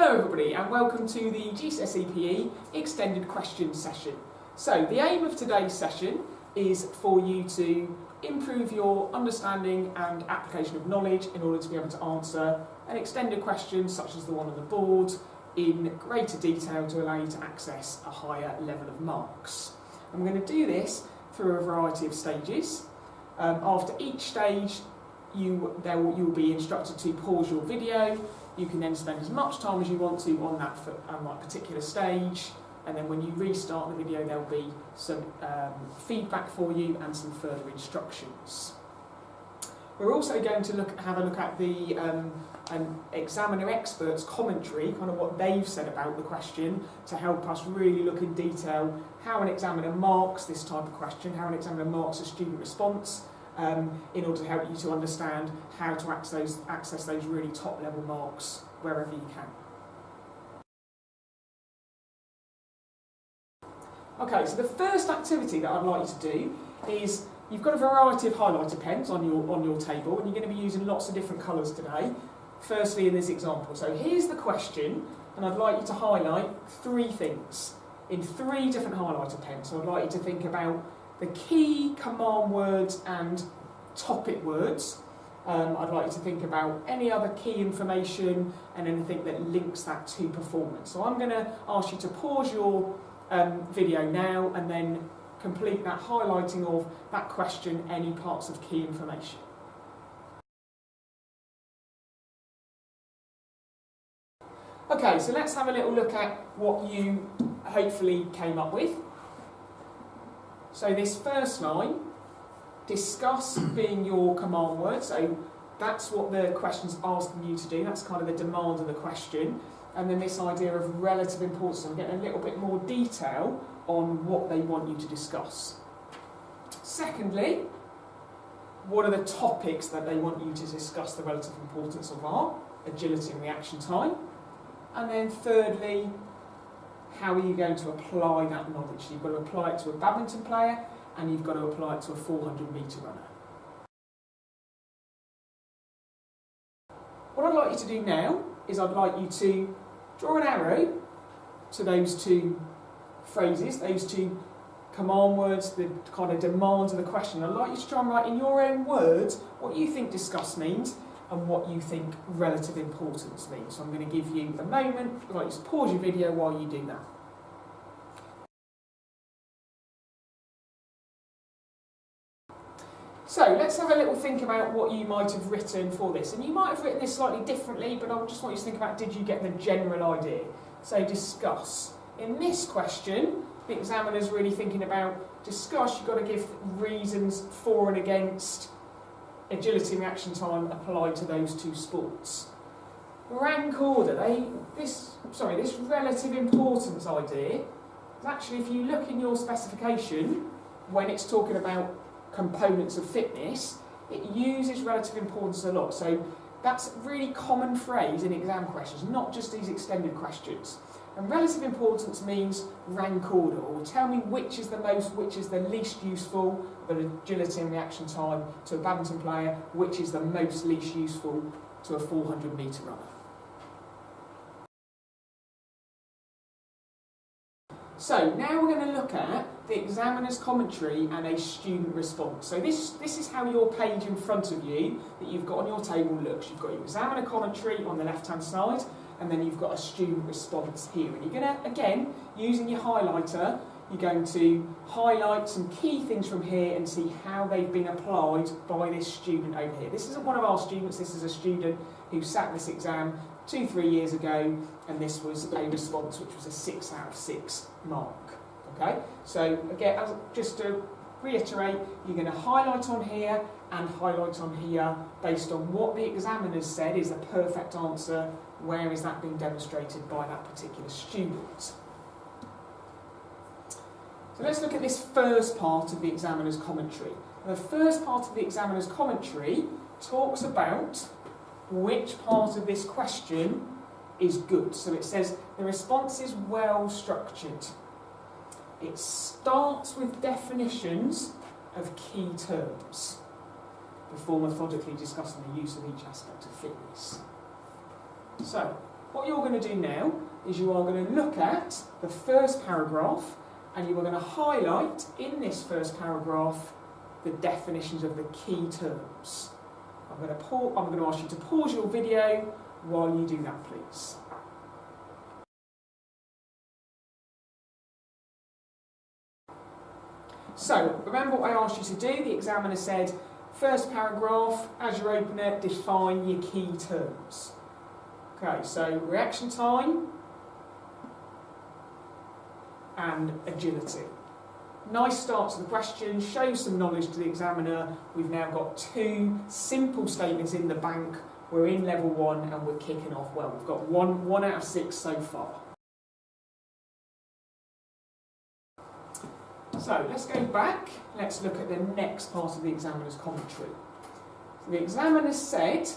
Hello everybody and welcome to the GCSE PE extended questions session. So the aim of today's session is for you to improve your understanding and application of knowledge in order to be able to answer an extended question such as the one on the board in greater detail to allow you to access a higher level of marks. And we're going to do this through a variety of stages. After each stage you'll be instructed to pause your video. You can then spend as much time as you want to on that particular stage, and then when you restart the video there'll be some feedback for you and some further instructions. We're also going to have a look at the examiner expert's commentary, kind of what they've said about the question, to help us really look in detail how an examiner marks this type of question, how an examiner marks a student response, in order to help you to understand how to access those really top level marks wherever you can. Okay, so the first activity that I'd like you to do is, you've got a variety of highlighter pens on your table and you're going to be using lots of different colours today, firstly in this example. So here's the question and I'd like you to highlight three things in three different highlighter pens. So I'd like you to think about the key command words and topic words. I'd like you to think about any other key information and anything that links that to performance. So I'm going to ask you to pause your video now and then complete that highlighting of that question, any parts of key information. Okay, so let's have a little look at what you hopefully came up with. So this first line, discuss being your command word, so that's what the question's asking you to do, that's kind of the demand of the question. And then this idea of relative importance, I'm getting a little bit more detail on what they want you to discuss. Secondly, what are the topics that they want you to discuss the relative importance of are, agility and reaction time. And then thirdly, how are you going to apply that knowledge? You've got to apply it to a badminton player and you've got to apply it to a 400-metre runner. What I'd like you to do now is I'd like you to draw an arrow to those two phrases, those two command words, the kind of demands of the question. I'd like you to try and write in your own words what you think discuss means and what you think relative importance means. So I'm going to give you a moment. I'd like you to pause your video while you do that. So let's have a little think about what you might have written for this. And you might have written this slightly differently, but I just want you to think about, did you get the general idea? So discuss. In this question, the examiner's really thinking about discuss. You've got to give reasons for and against agility and reaction time applied to those two sports. Rank order. This relative importance idea is actually, if you look in your specification, when it's talking about components of fitness, it uses relative importance a lot. So that's a really common phrase in exam questions, not just these extended questions. And relative importance means rank order, or tell me which is the least useful of agility and reaction time to a badminton player, which is the most least useful to a 400-metre runner. So now we're going to look at the examiner's commentary and a student response. So this is how your page in front of you that you've got on your table looks. You've got your examiner commentary on the left-hand side, and then you've got a student response here. And you're going to, again, using your highlighter, you're going to highlight some key things from here and see how they've been applied by this student over here. This isn't one of our students, this is a student who sat this exam 2-3 years ago, and this was a response which was a 6 out of 6 mark. Okay, so again, just to reiterate, you're going to highlight on here and highlight on here based on what the examiner said is the perfect answer. Where is that being demonstrated by that particular student? So let's look at this first part of the examiner's commentary. The first part of the examiner's commentary talks about which part of this question is good. So it says the response is well structured. It starts with definitions of key terms before methodically discussing the use of each aspect of fitness. So, What you're going to do now is you are going to look at the first paragraph and you are going to highlight in this first paragraph the definitions of the key terms. I'm going to ask you to pause your video while you do that, please. So, remember what I asked you to do? The examiner said, first paragraph, as you open it, define your key terms. Okay, so reaction time and agility. Nice start to the question, shows some knowledge to the examiner. We've now got 2 simple statements in the bank. We're in level 1 and we're kicking off well. We've got one out of 6 so far. So let's go back, let's look at the next part of the examiner's commentary. So the examiner said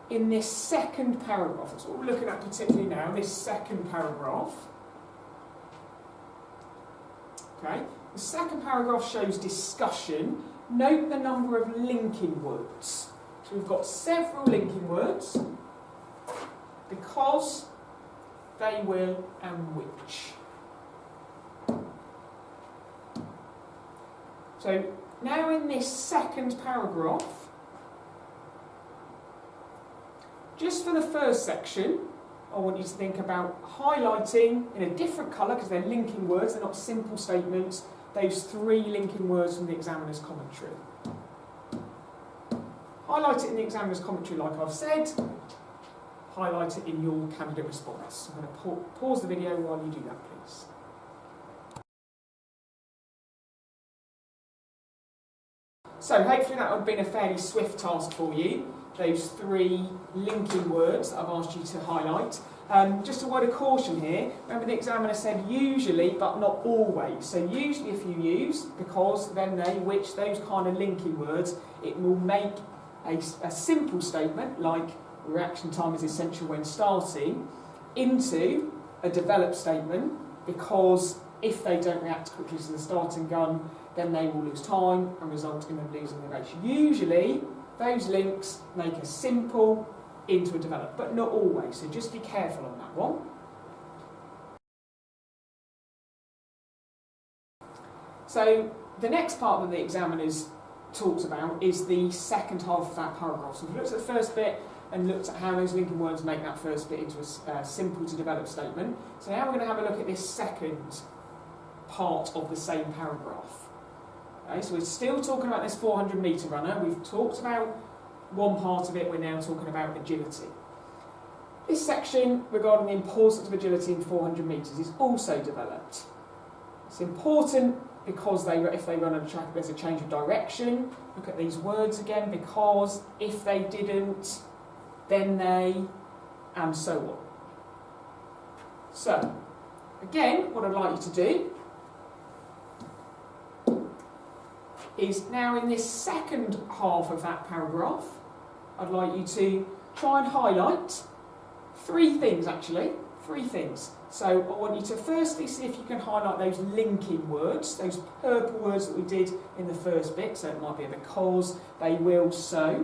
in this second paragraph, that's what we're looking at particularly now, this second paragraph. Okay, the second paragraph shows discussion. Note the number of linking words. So we've got several linking words, because, they will, and which. So now in this second paragraph, just for the first section, I want you to think about highlighting in a different colour, because they're linking words, they're not simple statements, those 3 linking words from the examiner's commentary. Highlight it in the examiner's commentary like I've said, highlight it in your candidate response. I'm going to pause the video while you do that, please. So hopefully that would have been a fairly swift task for you, those 3 linking words that I've asked you to highlight. Just a word of caution here, remember the examiner said usually but not always. So usually if you use because, then, they, which, those kind of linking words, it will make a simple statement like reaction time is essential when starting into a developed statement, because if they don't react quickly to the starting gun, then they will lose time and result in them losing the race. Usually, those links make a simple into a developed, but not always, so just be careful on that one. So, the next part that the examiners talked about is the second half of that paragraph. So we've looked at the first bit and looked at how those linking words make that first bit into a simple to developed statement. So now we're going to have a look at this second part of the same paragraph. Okay, so we're still talking about this 400 metre runner. We've talked about one part of it, we're now talking about agility. This section regarding the importance of agility in 400 metres is also developed. It's important because if they run on a track there's a change of direction. Look at these words again, because, if they didn't, then they, and so on. So, again, what I'd like you to do is now in this second half of that paragraph, I'd like you to try and highlight 3 things actually, 3 things. So I want you to firstly see if you can highlight those linking words, those purple words that we did in the first bit, so it might be a because, they will, so.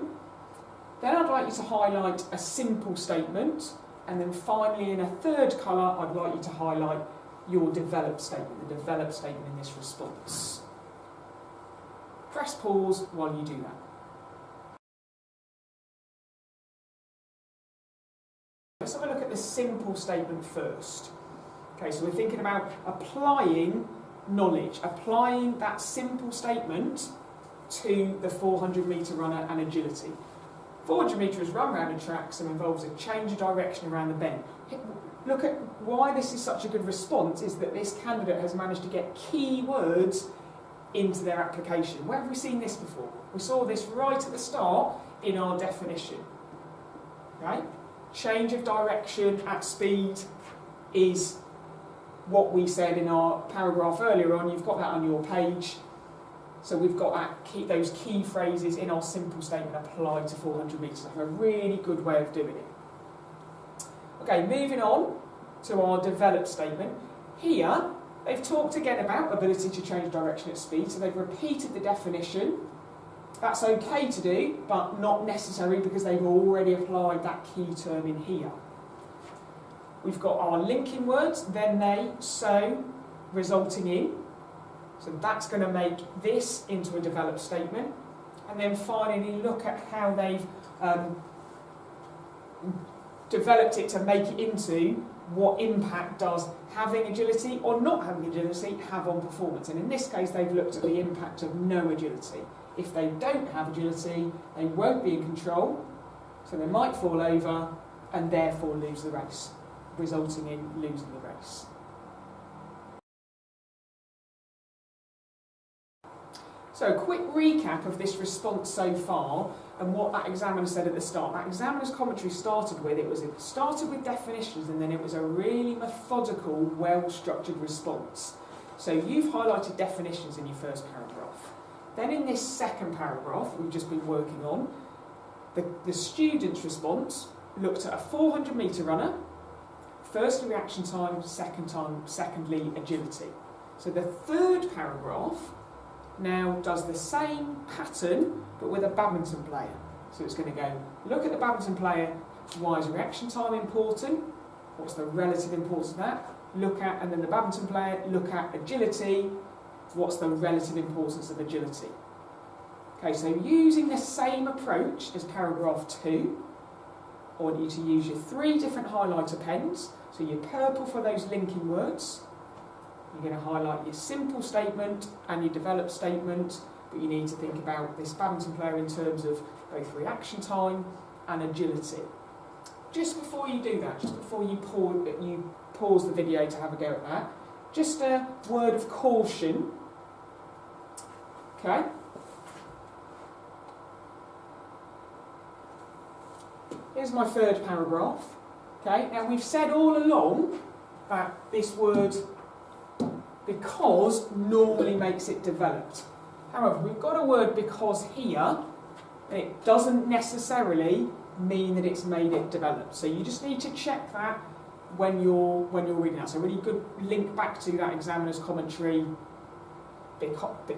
Then I'd like you to highlight a simple statement, and then finally in a third colour I'd like you to highlight your developed statement, the developed statement in this response. Press pause while you do that. Let's have a look at the simple statement first. Okay, so we're thinking about applying knowledge, applying that simple statement to the 400 metre runner and agility. 400 metre is run around a track, so involves a change of direction around the bend. Look at why this is such a good response, is that this candidate has managed to get key words into their application. Where have we seen this before? We saw this right at the start in our definition. Right? Change of direction at speed is what we said in our paragraph earlier on. You've got that on your page. So we've got those key phrases in our simple statement applied to 400 metres. A really good way of doing it. Okay, moving on to our developed statement. Here, they've talked again about ability to change direction at speed, so they've repeated the definition. That's okay to do, but not necessary because they've already applied that key term in here. we've got our linking words, then, they, so, resulting in. So that's going to make this into a developed statement. And then finally look at how they've developed it to make it into what impact does having agility or not having agility have on performance. And in this case, they've looked at the impact of no agility. If they don't have agility, they won't be in control, so they might fall over and therefore lose the race, resulting in losing the race. So a quick recap of this response so far and what that examiner said at the start. That examiner's commentary started with definitions, and then it was a really methodical, well-structured response. So you've highlighted definitions in your first paragraph. Then in this second paragraph that we've just been working on, the student's response looked at a 400-metre runner, firstly reaction time, secondly agility. So the third paragraph now does the same pattern but with a badminton player. So it's going to go, look at the badminton player, why is reaction time important? What's the relative importance of that? Look at, and then the badminton player, look at agility, what's the relative importance of agility? Okay, so using the same approach as paragraph 2, I want you to use your 3 different highlighter pens. So your purple for those linking words. You're going to highlight your simple statement and your developed statement, but you need to think about this badminton player in terms of both reaction time and agility. Just before you do that, just before you pause the video to have a go at that, just a word of caution. Okay? Here's my third paragraph. Okay? Now we've said all along that this word because normally makes it developed. However, we've got a word because here, and it doesn't necessarily mean that it's made it developed. So you just need to check that when you're reading that. So really good link back to that examiner's commentary.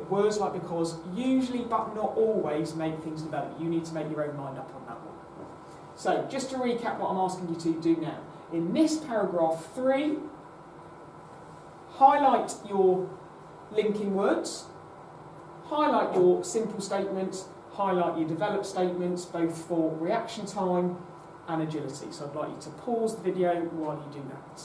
Words like because usually but not always make things develop. You need to make your own mind up on that one. So just to recap what I'm asking you to do now. In this paragraph 3, highlight your linking words, highlight your simple statements, highlight your developed statements, both for reaction time and agility. So I'd like you to pause the video while you do that.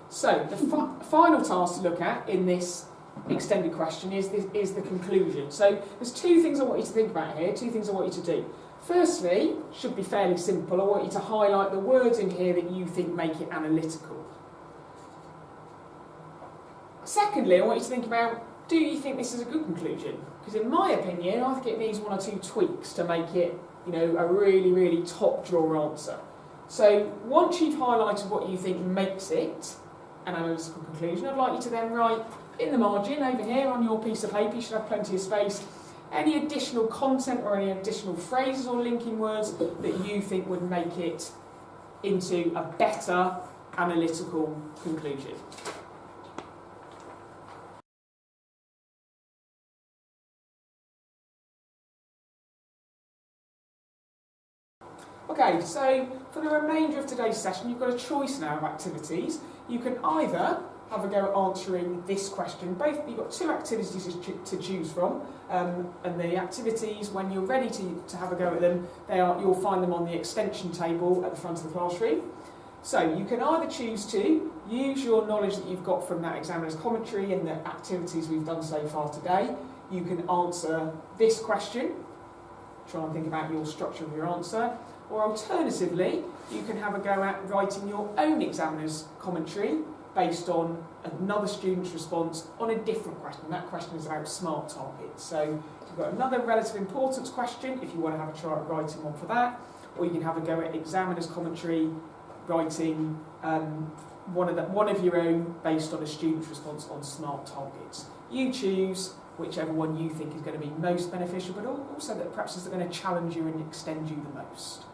So the final task to look at in this extended question is the conclusion. So there's 2 things I want you to think about here, 2 things I want you to do. Firstly, should be fairly simple, I want you to highlight the words in here that you think make it analytical. Secondly, I want you to think about, do you think this is a good conclusion? Because in my opinion, I think it needs 1 or 2 tweaks to make it, a really, really top drawer answer. So once you've highlighted what you think makes it an analytical conclusion, I'd like you to then write in the margin over here on your piece of paper, you should have plenty of space, any additional content or any additional phrases or linking words that you think would make it into a better analytical conclusion. Okay, so for the remainder of today's session, you've got a choice now of activities. You can either have a go at answering this question. You've got 2 activities to choose from, and the activities, when you're ready to have a go at them, you'll find them on the extension table at the front of the classroom. So you can either choose to use your knowledge that you've got from that examiner's commentary and the activities we've done so far today. You can answer this question, try and think about your structure of your answer, or alternatively, you can have a go at writing your own examiner's commentary based on another student's response on a different question. That question is about SMART targets. So you've got another relative importance question if you want to have a try at writing one for that, or you can have a go at examiner's commentary, writing one of your own based on a student's response on SMART targets. You choose whichever one you think is going to be most beneficial, but also that perhaps is going to challenge you and extend you the most.